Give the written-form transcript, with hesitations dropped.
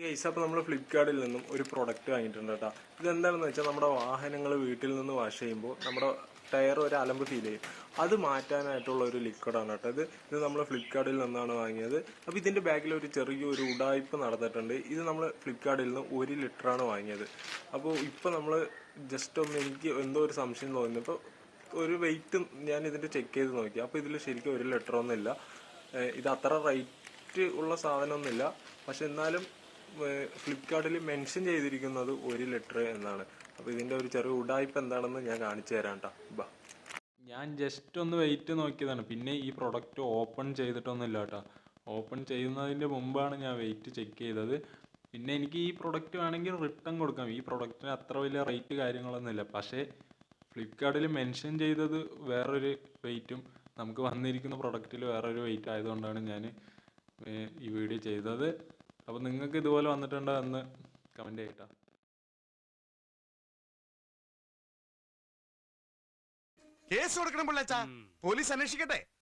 Guys, അപ്പോൾ നമ്മൾ ഫ്ലിപ്കാർട്ടിൽ നിന്നും ഒരു പ്രൊഡക്റ്റ് വാങ്ങിയിട്ടുണ്ട് കേട്ടോ. ഇതെന്താണെന്ന് വെച്ചാൽ നമ്മുടെ വാഹനങ്ങൾ വീട്ടിൽ നിന്ന് വാഷ് ചെയ്യുമ്പോൾ നമ്മുടെ ടയർ ഒരു അലമ്പ് ഫീൽ ചെയ്യും. അത് മാറ്റാനായിട്ടുള്ള ഒരു ലിക്വിഡാണ് കേട്ടോ ഇത് നമ്മൾ ഫ്ലിപ്കാർട്ടിൽ നിന്നാണ് വാങ്ങിയത്. അപ്പോൾ ഇതിൻ്റെ ബാക്കിൽ ഒരു ചെറിയൊരു ഉടായ്പ നടന്നിട്ടുണ്ട്. ഇത് നമ്മൾ ഫ്ലിപ്കാർട്ടിൽ നിന്ന് 1 ലിറ്ററാണ് വാങ്ങിയത്. അപ്പോൾ ഇപ്പോൾ നമ്മൾ ജസ്റ്റ് ഒന്ന് എനിക്ക് എന്തോ ഒരു സംശയം തോന്നുന്നു. ഇപ്പോൾ ഒരു വെയിറ്റ് ഞാൻ ഇതിൻ്റെ ചെക്ക് ചെയ്ത് നോക്കി. അപ്പോൾ ഇതിൽ ശരിക്കും 1 ലിറ്ററൊന്നുമില്ല. ഇത് അത്ര റേറ്റ് ഉള്ള സാധനമൊന്നുമില്ല. പക്ഷെ എന്നാലും ഫ്ലിപ്കാർട്ടിൽ മെൻഷൻ ചെയ്തിരിക്കുന്നത് 1 ലിറ്റർ എന്നാണ്. അപ്പോൾ ഇതിൻ്റെ ഒരു ചെറിയ ഉടായ്പ എന്താണെന്ന് ഞാൻ കാണിച്ചു തരാം കേട്ടോ. ബാ, ഞാൻ ജസ്റ്റ് ഒന്ന് വെയിറ്റ് നോക്കിയതാണ്. പിന്നെ ഈ പ്രൊഡക്റ്റ് ഓപ്പൺ ചെയ്തിട്ടൊന്നുമില്ല കേട്ടോ. ഓപ്പൺ ചെയ്യുന്നതിൻ്റെ മുമ്പാണ് ഞാൻ വെയിറ്റ് ചെക്ക് ചെയ്തത്. പിന്നെ എനിക്ക് ഈ പ്രൊഡക്റ്റ് വേണമെങ്കിൽ റിട്ടേൺ കൊടുക്കാം. ഈ പ്രൊഡക്റ്റിന് അത്ര വലിയ റേറ്റ് കാര്യങ്ങളൊന്നുമില്ല. പക്ഷേ ഫ്ലിപ്കാർട്ടിൽ മെൻഷൻ ചെയ്തത് വേറൊരു വെയിറ്റും നമുക്ക് വന്നിരിക്കുന്ന പ്രൊഡക്റ്റിൽ വേറൊരു വെയിറ്റ് ആയതുകൊണ്ടാണ് ഞാൻ ഈ വീഡിയോ ചെയ്തത്. അപ്പോൾ നിങ്ങൾക്ക് ഇതുപോലെ വന്നിട്ടുണ്ടോ എന്ന് കമൻറ്റ് ചെയ്യട്ടോ. കേസ് കൊടുക്കണം പിള്ളേച്ചാ, പോലീസ് അന്വേഷിക്കട്ടെ.